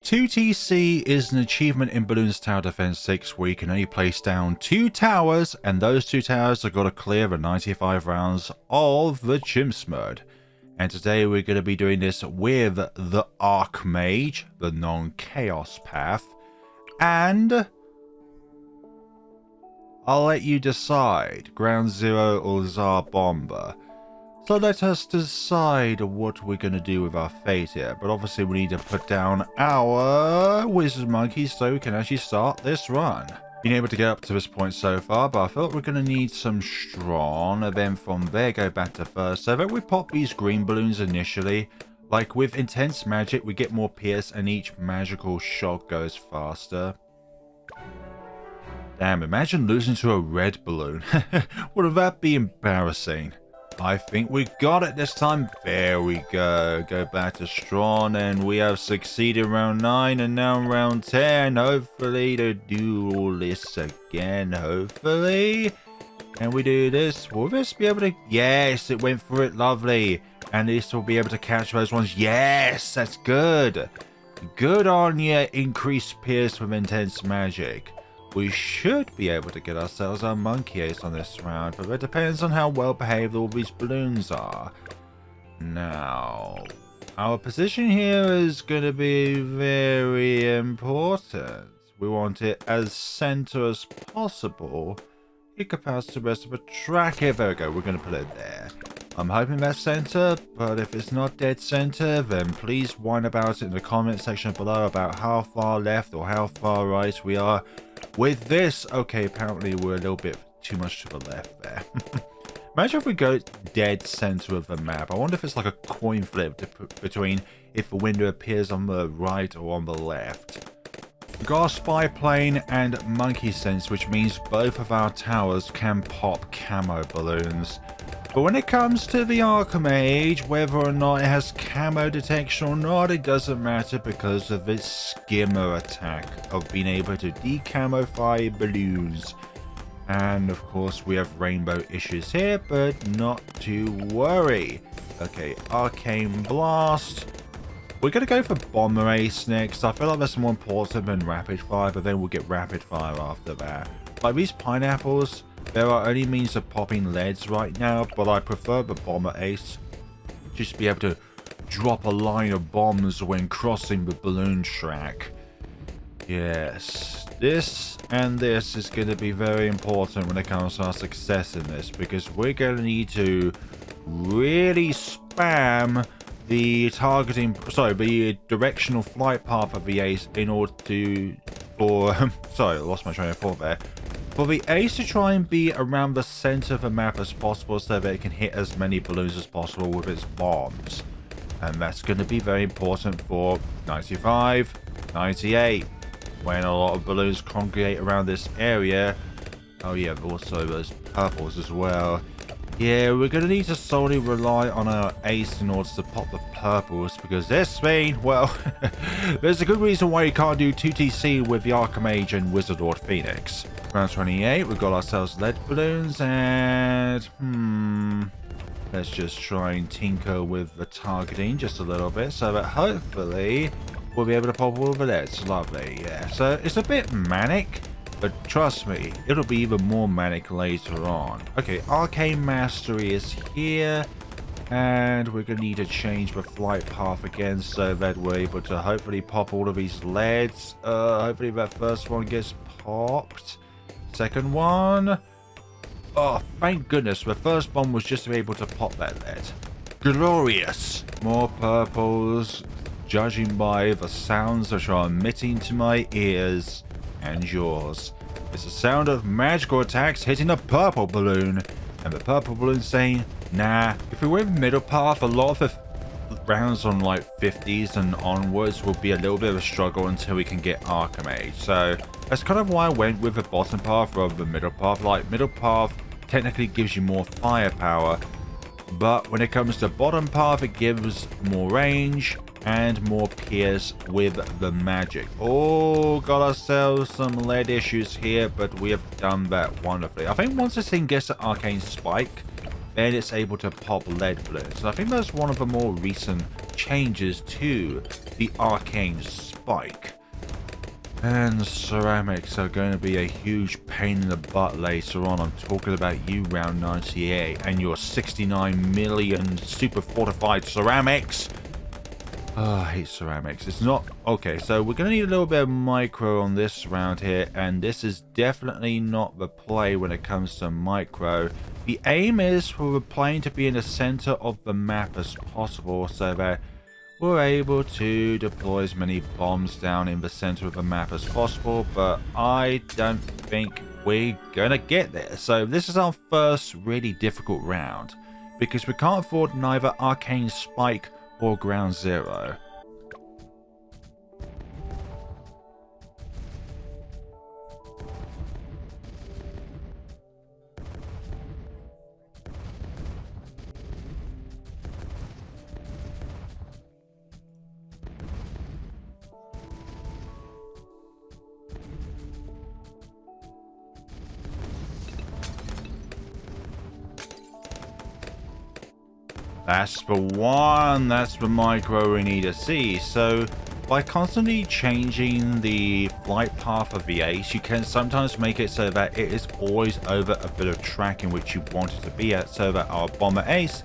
2TC is an achievement in Bloons Tower Defense 6 where you can only place down 2 towers, and those 2 towers have got to clear the 95 rounds of the CHIMPS mode. And today we're going to be doing this with the Archmage, the non-chaos path, and I'll let you decide, Ground Zero or Tsar Bomba. So let us decide what we're going to do with our fate here. But obviously we need to put down our wizard monkeys so we can actually start this run. Been able to get up to this point so far, but I feel like we're going to need some strong, and then from there go back to first. So that we pop these green balloons initially. Like with intense magic, we get more pierce and each magical shot goes faster. Damn, imagine losing to a red balloon. Would that be embarrassing? I think we got it this time. There we go. Go back to strong, and we have succeeded round 9 and now round 10. Hopefully to do all this again. Hopefully. Can we do this? Will this be able to? Yes, it went for it. Lovely. And this will be able to catch those ones. Yes, that's good. Good on you. Increased pierce with intense magic. We should be able to get ourselves our monkey ace on this round, but it depends on how well behaved all these balloons are. Now, our position here is going to be very important. We want it as center as possible. It could pass the rest of the track. Here, there we go. We're going to put it there. I'm hoping that's center, but if it's not dead center, then please whine about it in the comment section below about how far left or how far right we are with this. Okay, apparently we're a little bit too much to the left there. Imagine if we go dead center of the map. I wonder if it's like a coin flip between if the window appears on the right or on the left. We've got our spy plane and monkey sense, which means both of our towers can pop camo balloons. But when it comes to the Archmage, whether or not it has camo detection or not, it doesn't matter because of its skimmer attack of being able to decamify balloons. And of course we have rainbow issues here, but not to worry. Okay, Arcane Blast. We're going to go for Bomber Ace next. I feel like that's more important than Rapid Fire, but then we'll get Rapid Fire after that. Like these pineapples, there are only means of popping leads right now, but I prefer the Bomber Ace. Just be able to drop a line of bombs when crossing the balloon track. Yes, this and this is going to be very important when it comes to our success in this, because we're going to need to really spam the targeting, sorry, the directional flight path of the ace in order to, sorry, I lost my train of thought there. For the ace to try and be around the center of the map as possible so that it can hit as many balloons as possible with its bombs. And that's going to be very important for 95, 98, when a lot of balloons congregate around this area. Oh yeah, also those purples as well. Yeah, we're going to need to solely rely on our ace in order to pop the purples, because this thing, well, there's a good reason why you can't do 2TC with the Archmage and Wizard Lord Phoenix. Round 28, we've got ourselves lead balloons, and let's just try and tinker with the targeting just a little bit so that hopefully we'll be able to pop all the leads. Lovely, yeah. So it's a bit manic, but trust me, it'll be even more manic later on. Okay, Arcane Mastery is here, and we're gonna need to change the flight path again so that we're able to hopefully pop all of these leads. Hopefully that first one gets popped. Second one. Oh, thank goodness. The first one was just able to pop that lead. Glorious. More purples, judging by the sounds that are emitting to my ears and yours. It's the sound of magical attacks hitting a purple balloon, and the purple balloon saying, nah. If we went middle path, a lot of the rounds on like 50s and onwards will be a little bit of a struggle until we can get Archmage. So that's kind of why I went with the bottom path rather than middle path. Like middle path technically gives you more firepower, but when it comes to bottom path, it gives more range and more pierce with the magic. Oh, got ourselves some lead issues here, but we have done that wonderfully. I think once this thing gets an arcane spike, then it's able to pop lead balloons. I think that's one of the more recent changes to the arcane spike. And ceramics are going to be a huge pain in the butt later on. I'm talking about you, round 98, and your 69 million super fortified ceramics. Oh, I hate ceramics. It's not... Okay, so we're going to need a little bit of micro on this round here, and this is definitely not the play when it comes to micro. The aim is for the plane to be in the center of the map as possible, so that we're able to deploy as many bombs down in the center of the map as possible, but I don't think we're gonna get there. So this is our first really difficult round, because we can't afford neither Arcane Spike or Ground Zero. That's the one, that's the micro we need to see. So by constantly changing the flight path of the ace, you can sometimes make it so that it is always over a bit of track in which you want it to be at, so that our bomber ace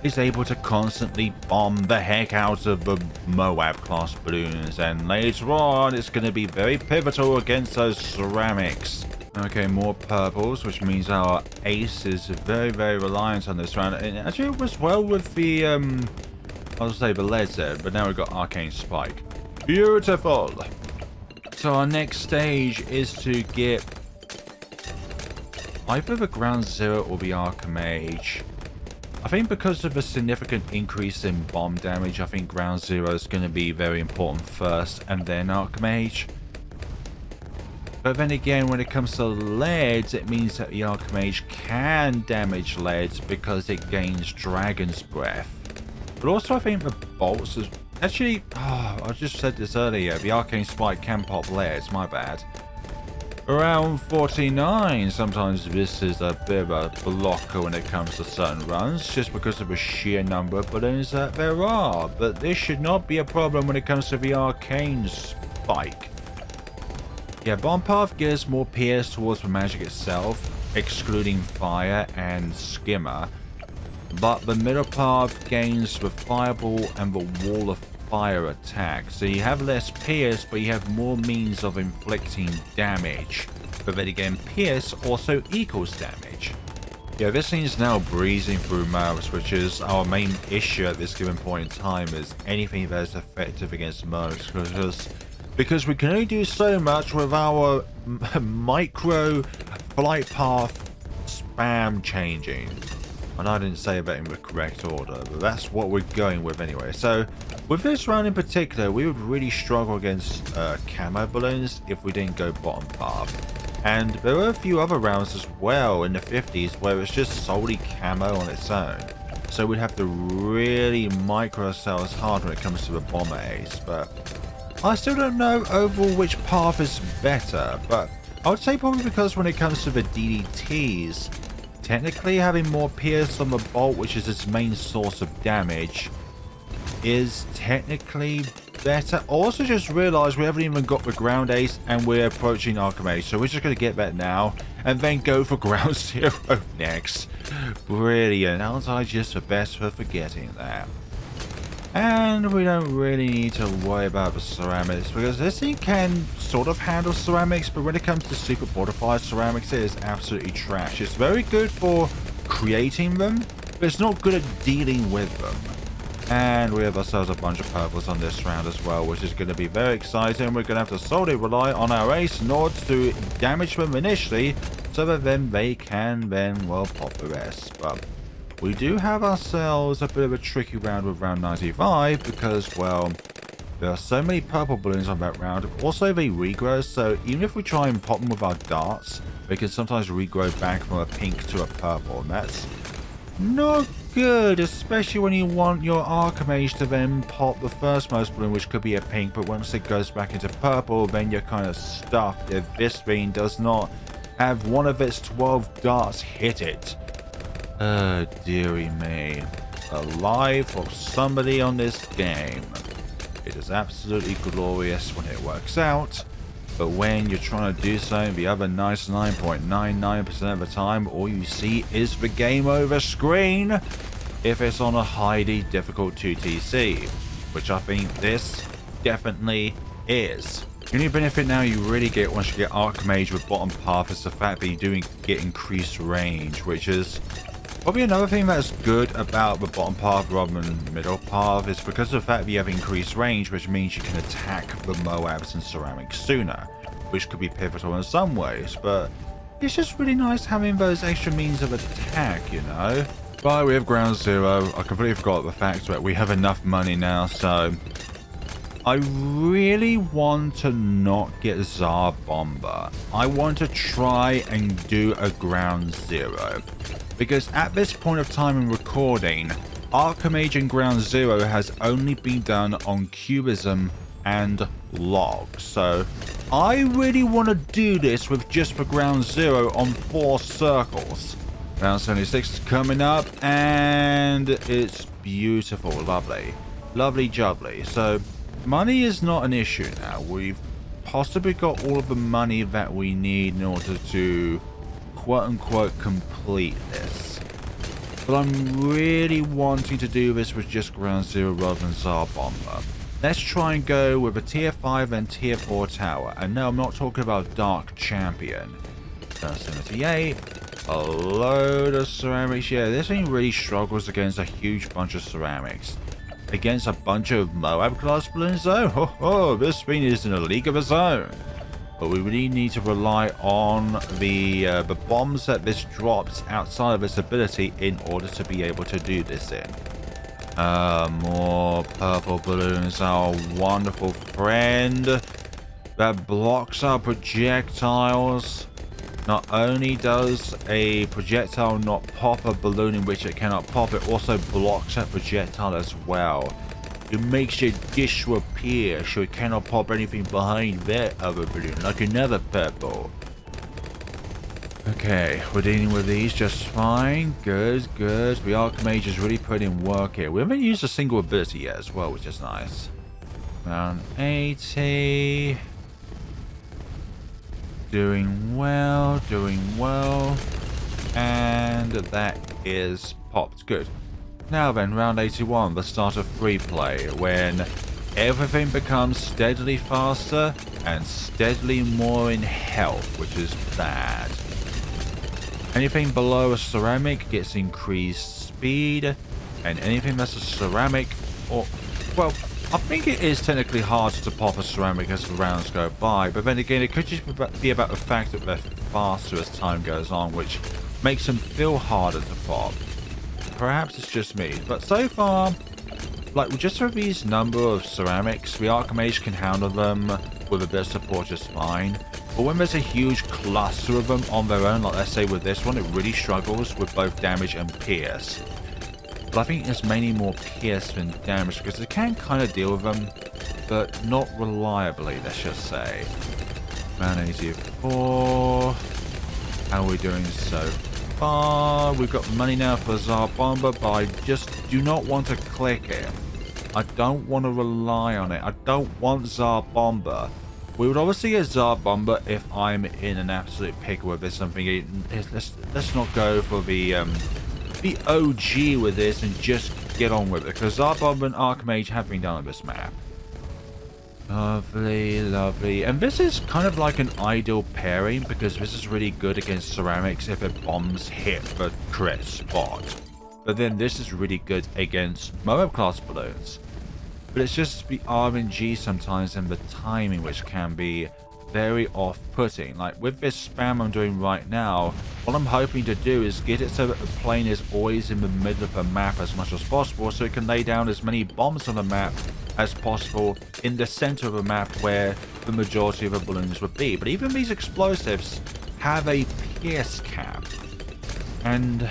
is able to constantly bomb the heck out of the MOAB class balloons. And later on, it's going to be very pivotal against those ceramics. Okay, more purples, which means our ace is very, very reliant on this round. And actually, it was well with the, I'll say the leads there, but now we've got Arcane Spike. Beautiful! So our next stage is to get either the Ground Zero or the Archmage. I think because of a significant increase in bomb damage, I think Ground Zero is going to be very important first, and then Archmage. But then again, when it comes to leads, it means that the Archmage can damage leads because it gains Dragon's Breath. But also I think the bolts is... Actually, I just said this earlier, the Arcane Spike can pop leads, my bad. Around 49, sometimes this is a bit of a blocker when it comes to certain runs, just because of the sheer number of balloons that there are. But this should not be a problem when it comes to the Arcane Spike. Yeah, Bomb Path gives more PS towards the magic itself, excluding fire and skimmer, but the middle path gains the fireball and the wall of fire attack, so you have less PS, but you have more means of inflicting damage. But then again, PS also equals damage. Yeah, this thing's now breezing through MOABs, which is our main issue at this given point in time, is anything that is effective against MOABs, because we can only do so much with our micro flight path spam changing. And I didn't say that in the correct order, but that's what we're going with anyway. So with this round in particular, we would really struggle against camo balloons if we didn't go bottom path. And there were a few other rounds as well in the 50s where it's just solely camo on its own. So we'd have to really micro ourselves hard when it comes to the bomber ace. But I still don't know overall which path is better, but I would say probably because when it comes to the DDTs, technically having more PS on the bolt, which is its main source of damage, is technically better. Also just realised we haven't even got the ground ace and we're approaching Archmage, so we're just going to get that now and then go for Ground Zero next. Brilliant, aren't I just the best for forgetting that? And we don't really need to worry about the ceramics, because this thing can sort of handle ceramics, but when it comes to Super Fortified Ceramics, it is absolutely trash. It's very good for creating them, but it's not good at dealing with them. And we have ourselves a bunch of purples on this round as well, which is going to be very exciting. We're going to have to solely rely on our ace in order to damage them initially, so that then they can then, well, pop the rest. But we do have ourselves a bit of a tricky round with round 95 because, well, there are so many purple balloons on that round. Also, they regrow, so even if we try and pop them with our darts, they can sometimes regrow back from a pink to a purple, and that's not good, especially when you want your Archmage to then pop the first most balloon, which could be a pink, but once it goes back into purple, then you're kind of stuffed if this thing does not have one of its 12 darts hit it. Oh, dearie me. the life of somebody on this game. It is absolutely glorious when it works out, but when you're trying to do something the other 99.99% of the time, all you see is the game over screen if it's on a highly difficult 2TC, which I think this definitely is. The only benefit now you really get once you get Archmage with bottom path is the fact that you do get increased range, which is probably another thing that's good about the bottom path rather than middle path, is because of the fact that you have increased range, which means you can attack the MOABs and ceramics sooner, which could be pivotal in some ways, but it's just really nice having those extra means of attack, you know? Right, we have ground zero. I completely forgot the fact that we have enough money now, so I really want to not get Tsar Bomba. I want to try and do a ground zero, because at this point of time in recording, Archmage and ground zero has only been done on cubism and logs. So I really want to do this with just the ground zero on 4 circles. Round 76 is coming up, and it's beautiful, lovely, lovely jubbly. So money is not an issue now. We've possibly got all of the money that we need in order to quote-unquote complete this. But I'm really wanting to do this with just ground zero rather than Tsar Bomba. Let's try and go with a tier 5 and tier 4 tower. And no, I'm not talking about Dark Champion. 78. A load of ceramics. Yeah, this thing really struggles against a huge bunch of ceramics. Against a bunch of MOAB class balloons though, this thing is in a league of its own. But we really need to rely on the bombs that this drops outside of its ability in order to be able to do this in. More purple balloons, our wonderful friend that blocks our projectiles. Not only does a projectile not pop a balloon in which it cannot pop, it also blocks that projectile as well. It makes it disappear so it cannot pop anything behind that other balloon, like another purple. Okay, we're dealing with these just fine. Good, good. The Archmage is really putting in work here. We haven't used a single ability yet as well, which is nice. Round 80. Doing well, and that is popped. Good. Now then, round 81, the start of Freeplay, when everything becomes steadily faster and steadily more in health, which is bad. Anything below a ceramic gets increased speed, and anything that's a ceramic, or, well, I think it is technically harder to pop a ceramic as the rounds go by, but then again, it could just be about the fact that they're faster as time goes on, which makes them feel harder to pop. Perhaps it's just me, but so far, like, just with these number of ceramics, the Archmage can handle them with a bit of support just fine. But when there's a huge cluster of them on their own, like let's say with this one, it really struggles with both damage and pierce. But I think it's mainly more pierce than damage, because it can kind of deal with them, but not reliably, let's just say. Round 84. How are we doing so far? We've got money now for Tsar Bomba, but I just do not want to click it. I don't want to rely on it. I don't want Tsar Bomba. We would obviously get Tsar Bomba if I'm in an absolute pickle with this something. Let's not go for the OG with this and just get on with it, because Tsar Bomba and Archmage have been done on this map. Lovely, lovely. And this is kind of like an ideal pairing, because this is really good against ceramics if it bombs hit the correct spot. But then this is really good against MOAB class balloons. But it's just the RNG sometimes and the timing which can be very off-putting. Like with this spam I'm doing right now, what I'm hoping to do is get it so that the plane is always in the middle of the map as much as possible, so it can lay down as many bombs on the map as possible in the center of the map where the majority of the balloons would be. But even these explosives have a pierce cap, and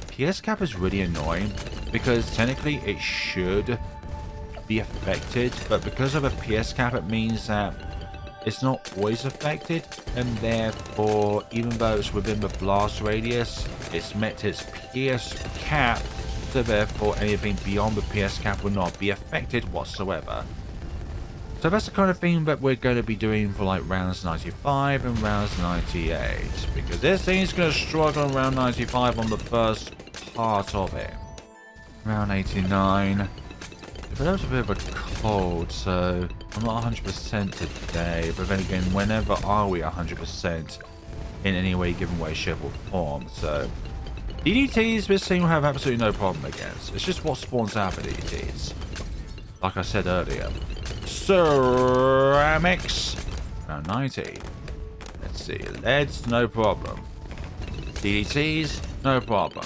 pierce cap is really annoying because technically it should be affected, but because of a pierce cap it means that it's not always affected, and therefore even though it's within the blast radius, it's met its pierce cap so therefore anything beyond the PS cap will not be affected whatsoever. So that's the kind of thing that we're going to be doing for like rounds 95 and rounds 98, because this thing's going to struggle on round 95 on the first part of it. Round 89. It develops a bit of a cold, so I'm not 100% today, but then again, whenever are we 100% in any way, given way, shape or form? So DDTs this thing will have absolutely no problem against. It's just what spawns out for DDTs. Like I said earlier. Ceramics. Round 90. Let's see. Leads, no problem. DDTs, no problem.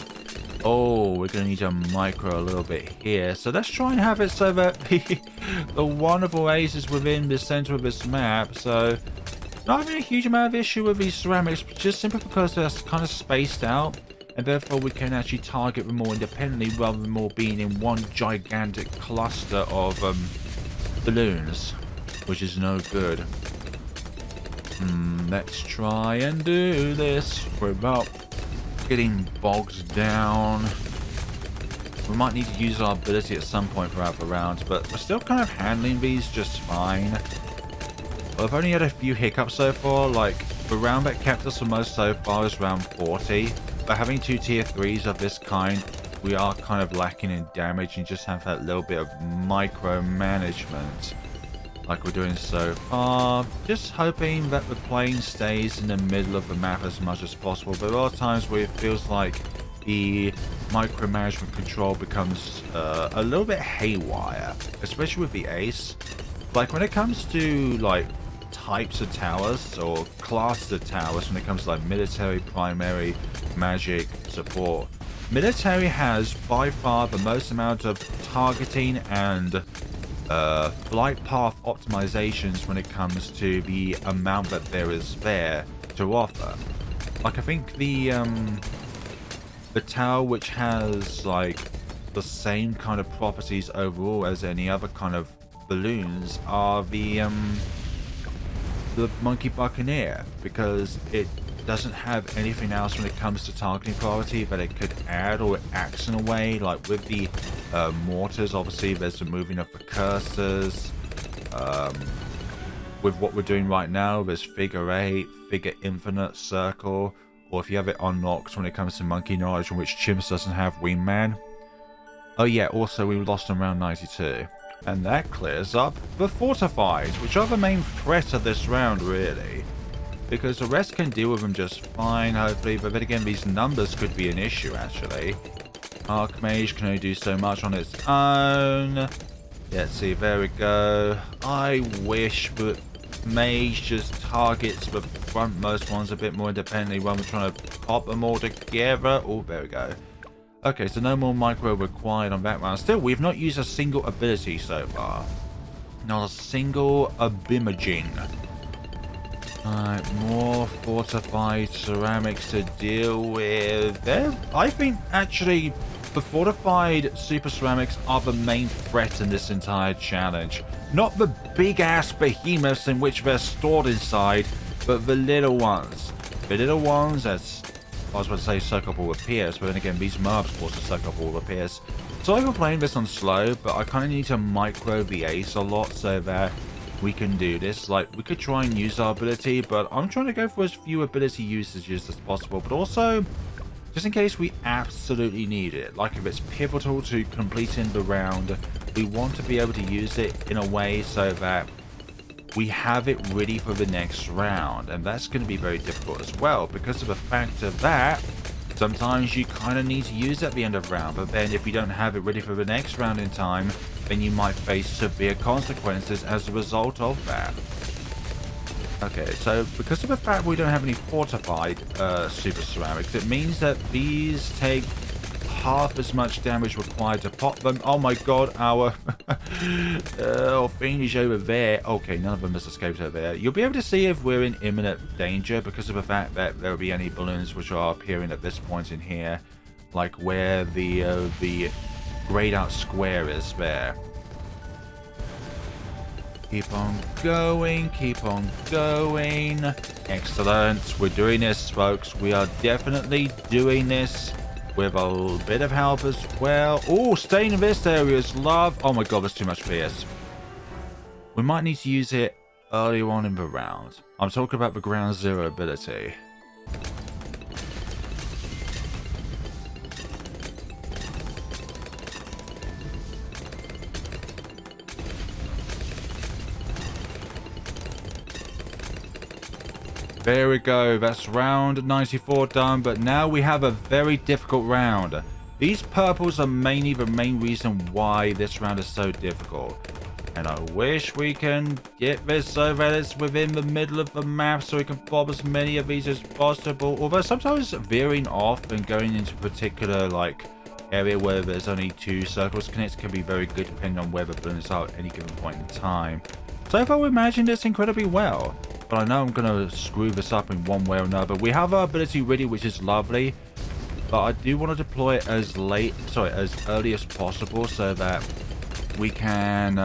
Oh, we're going to need to micro a little bit here. So let's try and have it so that the wonderful ace is within the center of this map. So not having a huge amount of issue with these ceramics, just simply because they're kind of spaced out. And therefore we can actually target them more independently rather than more being in one gigantic cluster of balloons, which is no good. Let's try and do this without getting bogged down. We might need to use our ability at some point throughout the round, but we're still kind of handling these just fine. I've only had a few hiccups so far, like the round that kept us the most so far is round 40. But having two tier 3s of this kind, we are kind of lacking in damage and just have that little bit of micromanagement like we're doing so far. Just hoping that the plane stays in the middle of the map as much as possible. But there are times where it feels like the micromanagement control becomes a little bit haywire, especially with the ace. Like when it comes to like types of towers or classes of towers, when it comes to like military, primary, magic, support, military has by far the most amount of targeting and flight path optimizations when it comes to the amount that there is there to offer. Like I think the tower which has like the same kind of properties overall as any other kind of balloons are the Monkey Buccaneer, because it doesn't have anything else when it comes to targeting priority that it could add, or it acts in a way. Like with the mortars, obviously there's the moving of the cursors. With what we're doing right now, there's figure 8, figure infinite, circle, or if you have it unlocked when it comes to monkey knowledge, in which Chimps doesn't have, wingman. Oh yeah, also we lost on round 92. And that clears up the fortified, which are the main threat of this round, really. Because the rest can deal with them just fine, hopefully. But then again, these numbers could be an issue, actually. Archmage can only do so much on its own. Let's see, there we go. I wish that Mage just targets the frontmost ones a bit more independently when we're trying to pop them all together. Oh, there we go. Okay, so no more micro required on that round. Still, we've not used a single ability so far. Not a single abimaging. Alright, more fortified ceramics to deal with. I think, actually, the fortified super ceramics are the main threat in this entire challenge. Not the big-ass behemoths in which they're stored inside, but the little ones. The little ones that's... I was about to say soak up all the PS, but then again, these MOABs also soak up all the PS. So I've been playing this on slow, but I kind of need to micro the ace a lot so that we can do this. Like, we could try and use our ability, but I'm trying to go for as few ability usages as possible. But also, just in case we absolutely need it. Like, if it's pivotal to completing the round, we want to be able to use it in a way so that we have it ready for the next round, and that's going to be very difficult as well because of the fact of that sometimes you kind of need to use it at the end of the round, but then if you don't have it ready for the next round in time, then you might face severe consequences as a result of that. Okay, so because of the fact we don't have any fortified super ceramics, it means that these take half as much damage required to pop them. Oh my god, our fiendish over there. Okay, none of them has escaped over there. You'll be able to see if we're in imminent danger because of the fact that there will be any balloons which are appearing at this point in here, like where the grayed out square is there. Keep on going, keep on going. Excellent. We're doing this, folks. We are definitely doing this. with a bit of help as well. Oh, staying in this area is love. Oh my god, that's too much fierce. We might need to use it earlier on in the round. I'm talking about the ground zero ability. There we go, that's round 94 done, but now we have a very difficult round. These purples are mainly the main reason why this round is so difficult. And I wish we can get this so that it's within the middle of the map so we can bob as many of these as possible. Although sometimes veering off and going into a particular like area where there's only 2 circles connected can be very good depending on where the balloons are at any given point in time. So far we're managing this incredibly well. But I know I'm going to screw this up in one way or another. We have our ability ready, which is lovely. But I do want to deploy it as early as possible so that we can,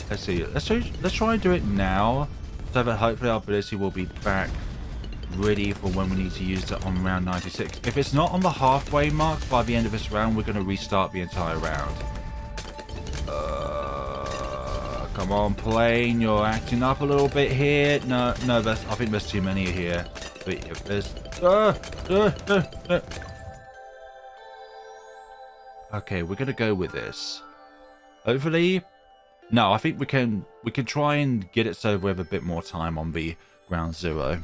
let's see, let's try and do it now. So that hopefully our ability will be back ready for when we need to use it on round 96. If it's not on the halfway mark by the end of this round, we're going to restart the entire round. Come on, plane, you're acting up a little bit here. No, I think there's too many here. But if there's... Okay, we're gonna go with this. Hopefully... No, I think we can try and get it so we have a bit more time on the ground zero.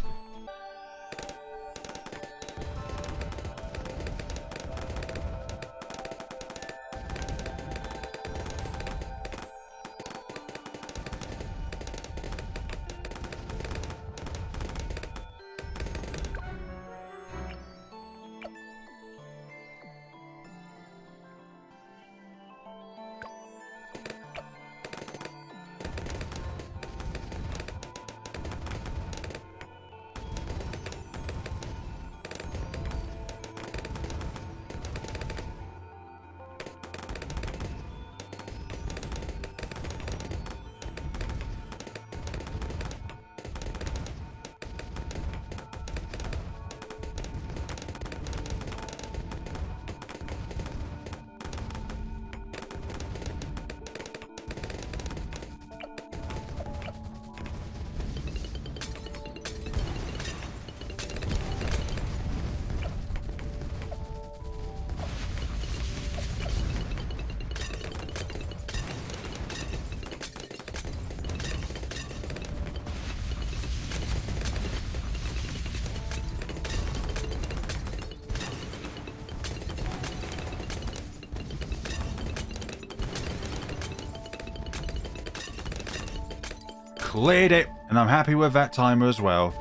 Cleared it, and I'm happy with that timer as well.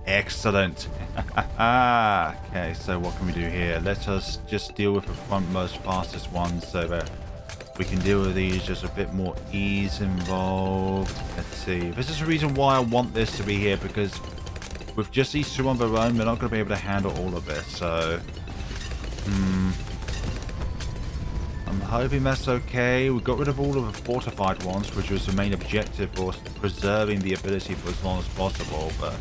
Excellent. Okay, so what can we do here? Let us just deal with the frontmost fastest ones so that we can deal with these just a bit more ease involved. Let's see. This is the reason why I want this to be here, because with just these 2 on their own, we're not going to be able to handle all of this. So, I'm hoping that's okay. We got rid of all of the fortified ones, which was the main objective for preserving the ability for as long as possible, but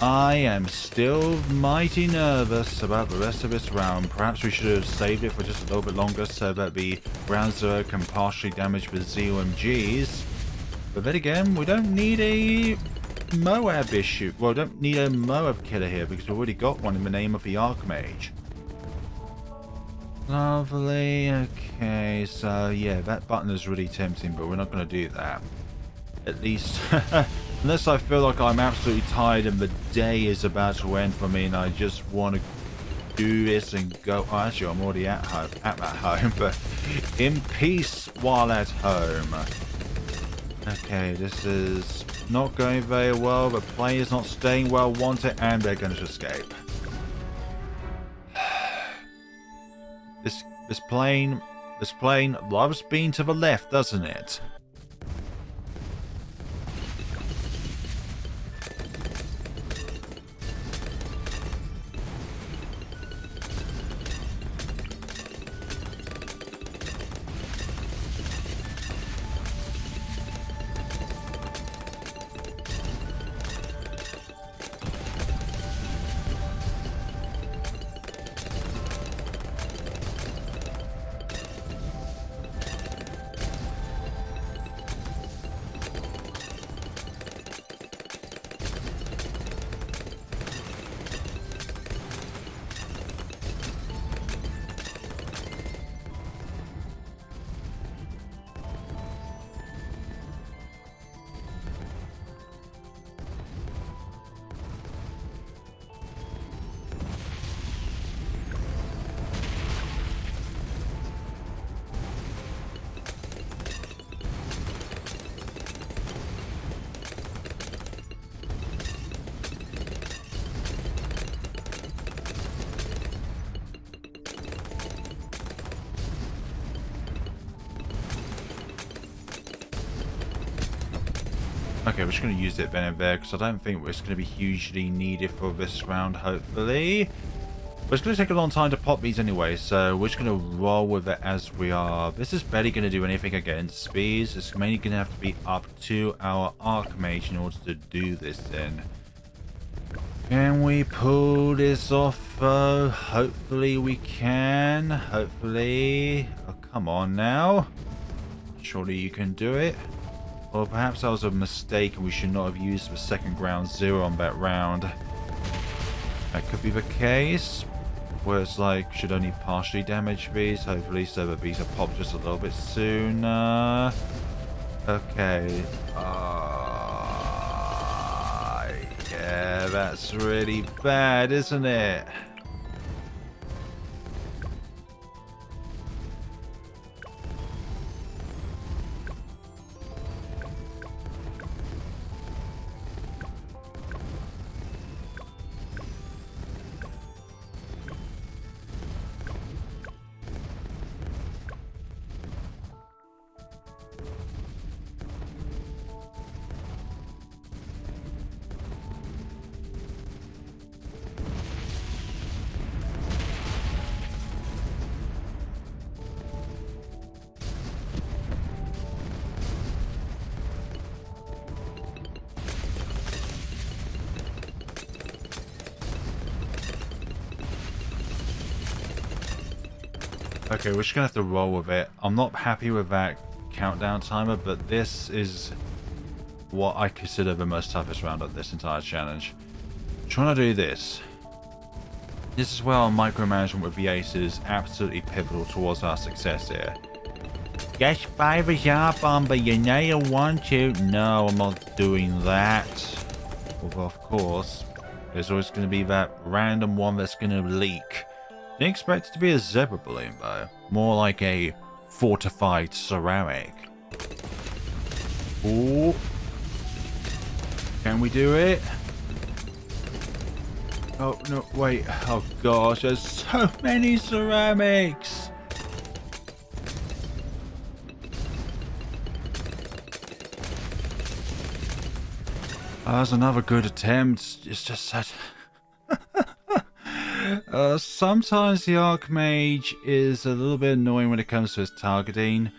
I am still mighty nervous about the rest of this round. Perhaps we should have saved it for just a little bit longer so that the ground zero can partially damage the ZOMGs. But then again, we don't need a MOAB issue. Well, we don't need a MOAB killer here because we've already got one in the name of the Archmage. Lovely. Okay, so yeah, that button is really tempting, but we're not going to do that. At least, unless I feel like I'm absolutely tired and the day is about to end for me and I just want to do this and go. Oh, actually, I'm already at home, but in peace while at home. Okay, this is not going very well. The plane is not staying where I want it, and they're going to escape. This plane loves being to the left, doesn't it? Okay, we're just going to use it then and there because I don't think it's going to be hugely needed for this round, hopefully. But it's going to take a long time to pop these anyway, so we're just going to roll with it as we are. This is barely going to do anything against speeds. It's mainly going to have to be up to our Archmage in order to do this then. Can we pull this off though? Hopefully we can. Hopefully. Oh, come on now. Surely you can do it. Or perhaps that was a mistake and we should not have used the second ground zero on that round. That could be the case. Where it's like, should only partially damage these. Hopefully so that these are popped just a little bit sooner. Okay. Yeah, that's really bad, isn't it? Okay, we're just gonna have to roll with it. I'm not happy with that countdown timer, but this is what I consider the most toughest round of this entire challenge. Trying to do this. This is where our micromanagement with the ace is absolutely pivotal towards our success here. Yes, by the Tsar Bomba, you know you want to. No, I'm not doing that. Although, of course, there's always going to be that random one that's going to leak. Didn't expect it to be a zebra balloon though. More like a fortified ceramic. Ooh. Can we do it? Oh, no, wait. Oh gosh, there's so many ceramics. That was another good attempt. It's just such... sometimes the Archmage is a little bit annoying when it comes to its targeting.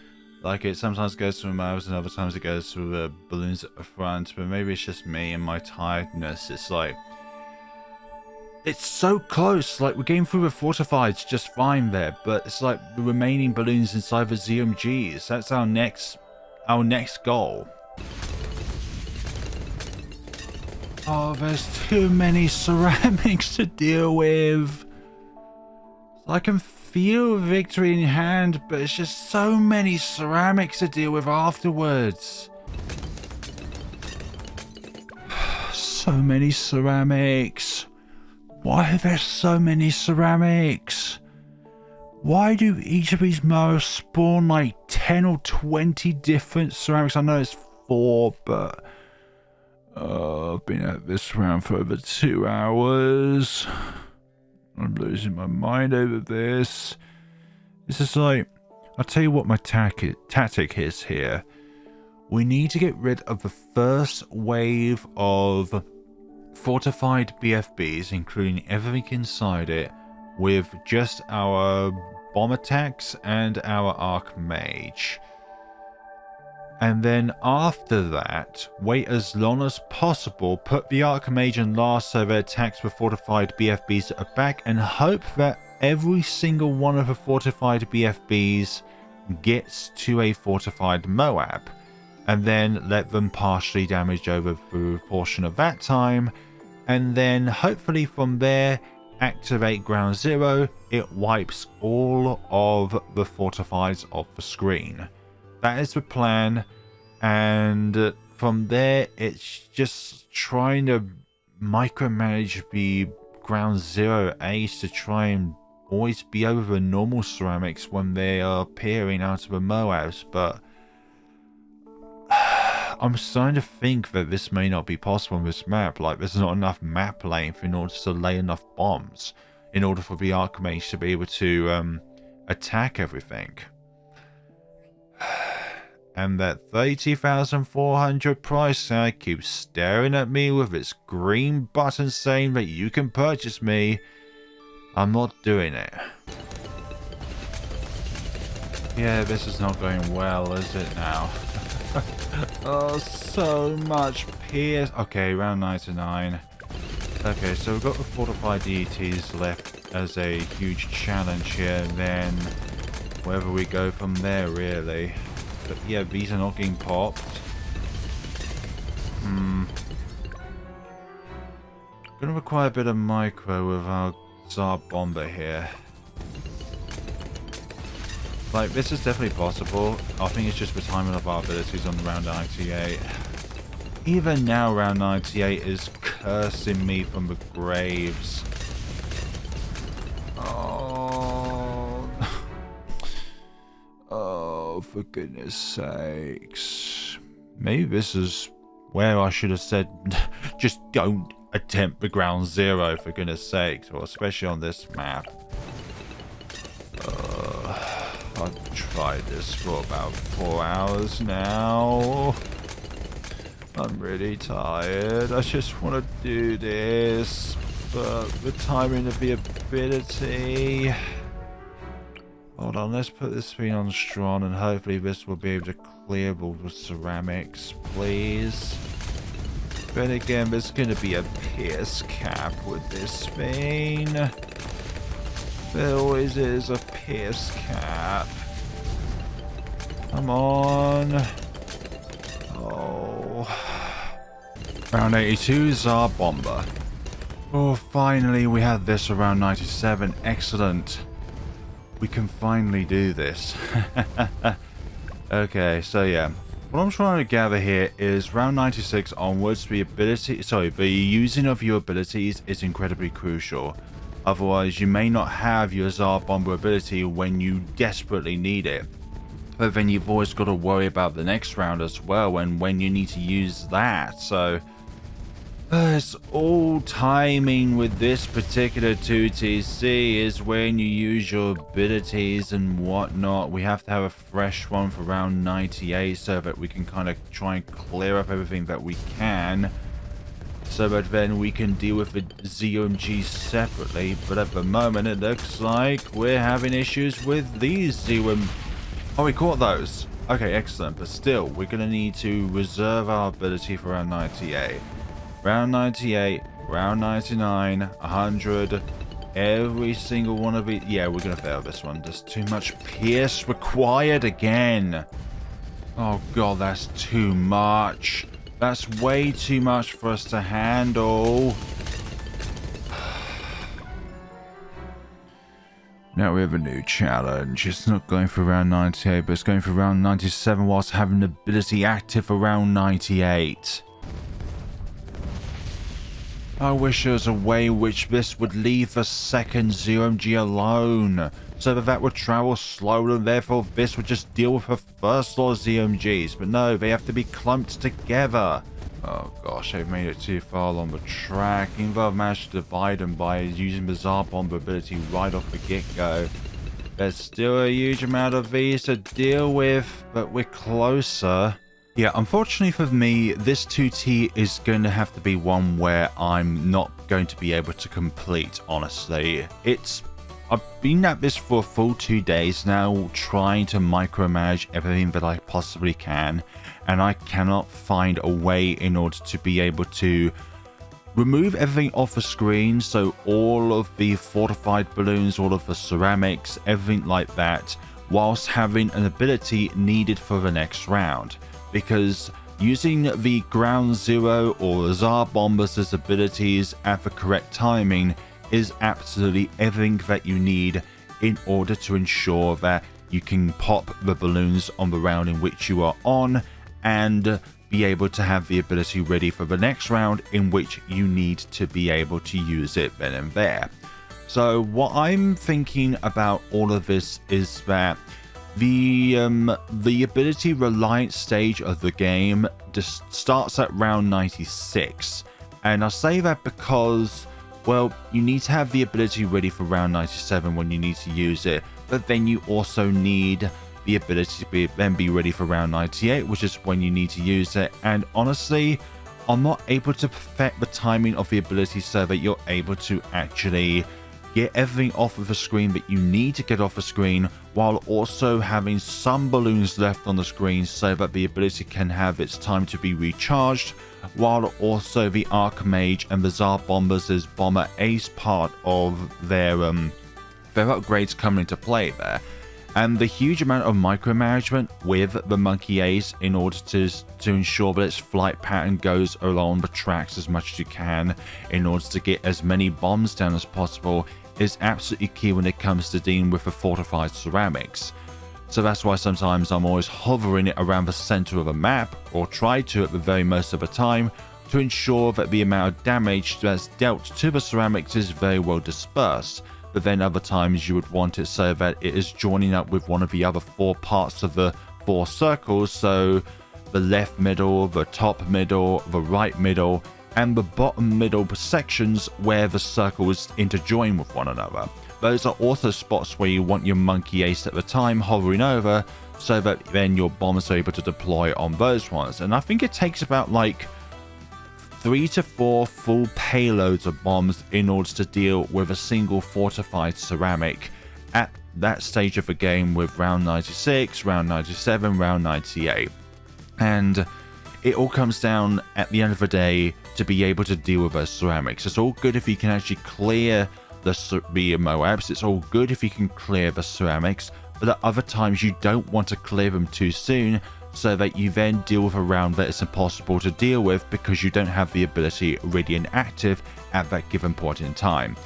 Like, it sometimes goes through mouths and other times it goes through the balloons at the front. But maybe it's just me and my tiredness. It's like... it's so close. Like, we're getting through the fortifieds just fine there. But it's like the remaining balloons inside the ZMGs. That's our next goal. Oh, there's too many ceramics to deal with. I can feel victory in hand, but it's just so many ceramics to deal with afterwards. So many ceramics. Why are there so many ceramics? Why do each of these MOABs spawn like 10 or 20 different ceramics? I know it's 4, but... I've been at this round for over 2 hours. I'm losing my mind over this. This is like... I'll tell you what my tactic is here. We need to get rid of the first wave of fortified BFBs, including everything inside it, with just our bomb attacks and our Archmage. And then after that, wait as long as possible, put the Archmage in last so their attacks with fortified BFBs are back, and hope that every single one of the fortified BFBs gets to a fortified MOAB. And then let them partially damage over the portion of that time. And then hopefully from there, activate ground zero. It wipes all of the fortifieds off the screen. That is the plan, and from there it's just trying to micromanage the ground zero ace to try and always be over the normal ceramics when they are appearing out of the MOABs, but I'm starting to think that this may not be possible on this map. Like, there's not enough map length in order to lay enough bombs in order for the Archmage to be able to attack everything. And that 30,400 price tag keeps staring at me with its green button saying that you can purchase me. I'm not doing it. Yeah, this is not going well, is it now? Oh, so much pierce. Okay, round 99. Okay, so we've got the fortified deities left as a huge challenge here, and then wherever we go from there, really. But yeah, these are not getting popped. Gonna require a bit of micro with our Tsar Bomba here. Like, this is definitely possible. I think it's just the timing of our abilities on round 98. Even now, round 98 is cursing me from the graves. Oh. Oh, for goodness sakes. Maybe this is where I should have said, just don't attempt the ground zero, for goodness sakes, or especially on this map. I've tried this for about 4 hours now. I'm really tired. I just want to do this, but the timing of the ability... Hold on, let's put this thing on strong, and hopefully this will be able to clear all the ceramics, please. Then again, there's going to be a pierce cap with this thing. There always is a pierce cap. Come on. Oh. Round 82, Tsar Bomba. Oh, finally we have this around 97. Excellent. We can finally do this. Okay, so yeah. What I'm trying to gather here is round 96 onwards, the using of your abilities is incredibly crucial. Otherwise, you may not have your Tsar Bomba ability when you desperately need it. But then you've always got to worry about the next round as well, and when you need to use that. So it's all timing with this particular 2TC is when you use your abilities and whatnot. We have to have a fresh one for round 98 so that we can kind of try and clear up everything that we can, so that then we can deal with the ZOMGs separately. But at the moment it looks like we're having issues with these ZOM. Oh, we caught those. Okay, excellent. But still, we're going to need to reserve our ability for round 98. Round 98, round 99, 100, every single one of it. Yeah, we're going to fail this one. There's too much pierce required again. Oh god, that's too much. That's way too much for us to handle. Now we have a new challenge. It's not going for round 98, but it's going for round 97 whilst having the ability active for round 98. I wish there was a way in which this would leave the second ZOMG alone, so that would travel slower, and therefore this would just deal with the first lot of ZOMGs. But no, they have to be clumped together. Oh gosh, they've made it too far along the track. Even though I've managed to divide them by using the Tsar Bomba ability right off the get-go, there's still a huge amount of these to deal with, but we're closer. Yeah, unfortunately for me, this 2T is going to have to be one where I'm not going to be able to complete, honestly. I've been at this for a full 2 days now, trying to micromanage everything that I possibly can, and I cannot find a way in order to be able to remove everything off the screen, so all of the fortified balloons, all of the ceramics, everything like that, whilst having an ability needed for the next round. Because using the ground zero or Tsar Bomba's abilities at the correct timing is absolutely everything that you need in order to ensure that you can pop the balloons on the round in which you are on and be able to have the ability ready for the next round in which you need to be able to use it then and there. So what I'm thinking about all of this is that the ability reliant stage of the game just starts at round 96, and I say that because, well, you need to have the ability ready for round 97 when you need to use it, but then you also need the ability to then be ready for round 98, which is when you need to use it. And honestly, I'm not able to perfect the timing of the ability so that you're able to actually get everything off of the screen that you need to get off the screen, while also having some balloons left on the screen so that the ability can have its time to be recharged, while also the Archmage and the Tsar Bomba's Bomber Ace part of their upgrades come into play there. And the huge amount of micromanagement with the Monkey Ace in order to ensure that its flight pattern goes along the tracks as much as you can in order to get as many bombs down as possible is absolutely key when it comes to dealing with the fortified ceramics. So that's why sometimes I'm always hovering it around the center of a map, or try to at the very most of the time, to ensure that the amount of damage that's dealt to the ceramics is very well dispersed. But then other times you would want it so that it is joining up with one of the other 4 parts of the 4 circles, so the left middle, the top middle, the right middle, and the bottom middle sections where the circles interjoin with one another. Those are also spots where you want your Monkey Ace at the time hovering over, so that then your bombs are able to deploy on those ones. And I think it takes about like 3 to 4 full payloads of bombs in order to deal with a single fortified ceramic at that stage of the game, with round 96, round 97, round 98. And it all comes down at the end of the day to be able to deal with those ceramics. It's all good if you can actually clear the MOABs, it's all good if you can clear the ceramics, but at other times you don't want to clear them too soon, so that you then deal with a round that is impossible to deal with because you don't have the ability ready and active at that given point in time.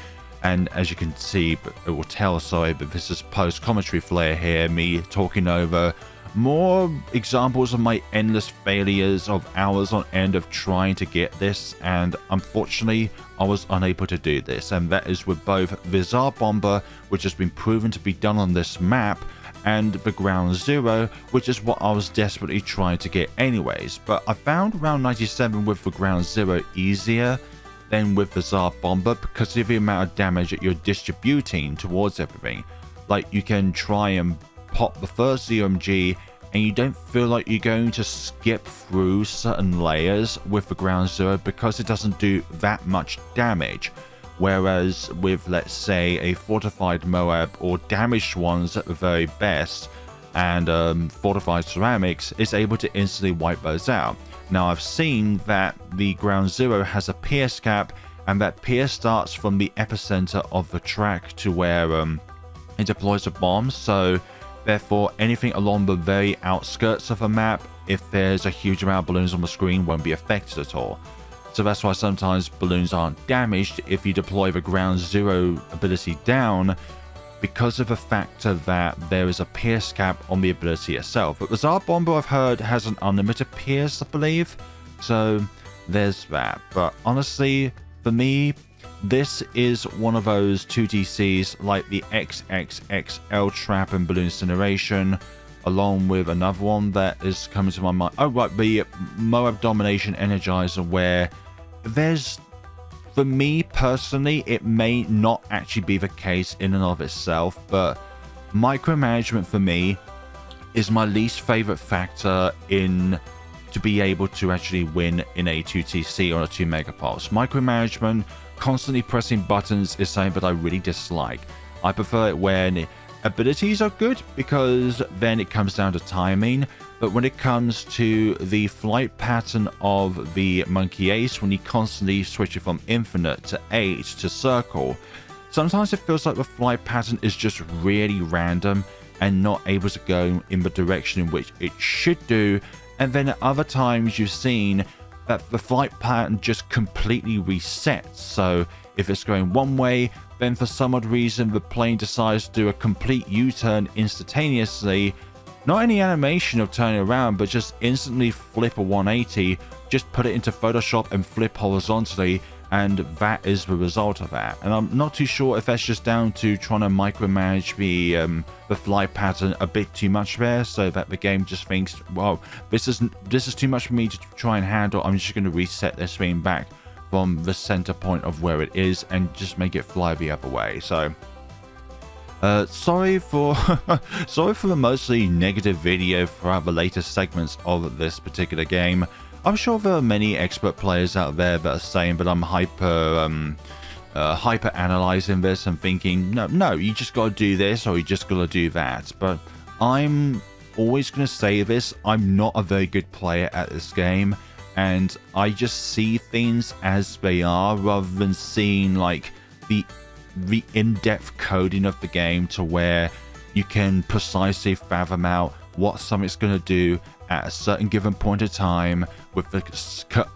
And as you can see, it will tell, sorry, but this is post commentary flair here, me talking over more examples of my endless failures of hours on end of trying to get this, and unfortunately I was unable to do this. And that is with both the Tsar Bomba, which has been proven to be done on this map, and the ground 0, which is what I was desperately trying to get anyways. But I found round 97 with the ground 0 easier than with the Tsar Bomba because of the amount of damage that you're distributing towards everything. Like, you can try and pop the first ZMG and you don't feel like you're going to skip through certain layers with the ground 0 because it doesn't do that much damage. Whereas with, let's say, a fortified MOAB or damaged ones at the very best, and fortified ceramics is able to instantly wipe those out. Now, I've seen that the ground 0 has a pierce cap, and that pierce starts from the epicenter of the track to where it deploys a bomb. So therefore, anything along the very outskirts of a map, if there's a huge amount of balloons on the screen, won't be affected at all. So that's why sometimes balloons aren't damaged if you deploy the ground 0 ability down, because of the factor that there is a pierce cap on the ability itself. But the Tsar Bomba, I've heard, has an unlimited pierce, I believe. So there's that. But honestly, for me, this is one of those 2DCs like the XXXL Trap and Balloon Incineration, along with another one that is coming to my mind. Oh, right, the MOAB Domination Energizer, where there's, for me personally, it may not actually be the case in and of itself, but micromanagement for me is my least favorite factor in to be able to actually win in a 2TC or a 2 megapulse. Micromanagement, constantly pressing buttons, is something that I really dislike. I prefer it when abilities are good, because then it comes down to timing. But when it comes to the flight pattern of the Monkey Ace, when you constantly switch it from infinite to 8 to circle, sometimes it feels like the flight pattern is just really random and not able to go in the direction in which it should do. And then at other times you've seen that the flight pattern just completely resets. So if it's going one way, then for some odd reason the plane decides to do a complete U-turn instantaneously. Not any animation of turning around, but just instantly flip a 180, just put it into Photoshop and flip horizontally, and that is the result of that. And I'm not too sure if that's just down to trying to micromanage the flight pattern a bit too much there, so that the game just thinks, well, this is too much for me to try and handle. I'm just going to reset this thing back from the center point of where it is and just make it fly the other way. So Sorry for sorry for the mostly negative video throughout the later segments of this particular game. I'm sure there are many expert players out there that are saying that I'm hyper analyzing this and thinking, no, you just gotta do this or you just gotta do that. But I'm always gonna say this, I'm not a very good player at this game, and I just see things as they are rather than seeing like the in-depth coding of the game to where you can precisely fathom out what something's going to do at a certain given point of time with the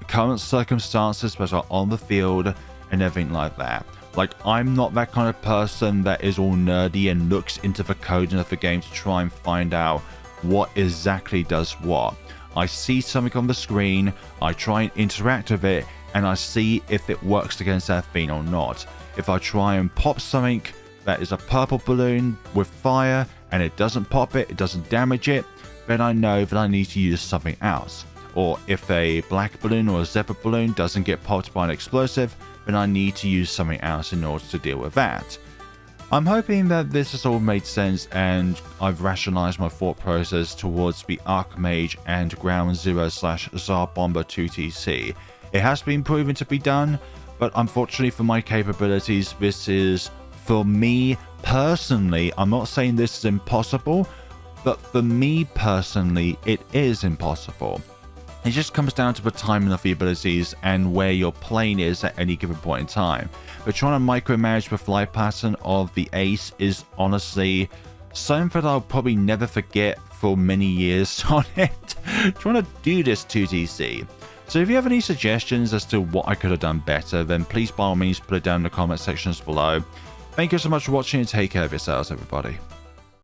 current circumstances that are on the field and everything like that. Like, I'm not that kind of person that is all nerdy and looks into the coding of the game to try and find out what exactly does what. I see something on the screen, I try and interact with it, and I see if it works against that thing or not. If I try and pop something that is a purple balloon with fire and it doesn't pop it, it doesn't damage it, then I know that I need to use something else. Or if a black balloon or a zebra balloon doesn't get popped by an explosive, then I need to use something else in order to deal with that. I'm hoping that this has all made sense and I've rationalized my thought process towards the Archmage and Ground Zero / Tsar Bomba 2TC. It has been proven to be done, but unfortunately for my capabilities, this is, for me personally, I'm not saying this is impossible, but for me personally, it is impossible. It just comes down to the timing of the abilities and where your plane is at any given point in time. But trying to micromanage the fly pattern of the ace is honestly something that I'll probably never forget for many years on it. Trying to do this 2TC. So if you have any suggestions as to what I could have done better, then please by all means put it down in the comment sections below. Thank you so much for watching and take care of yourselves, everybody.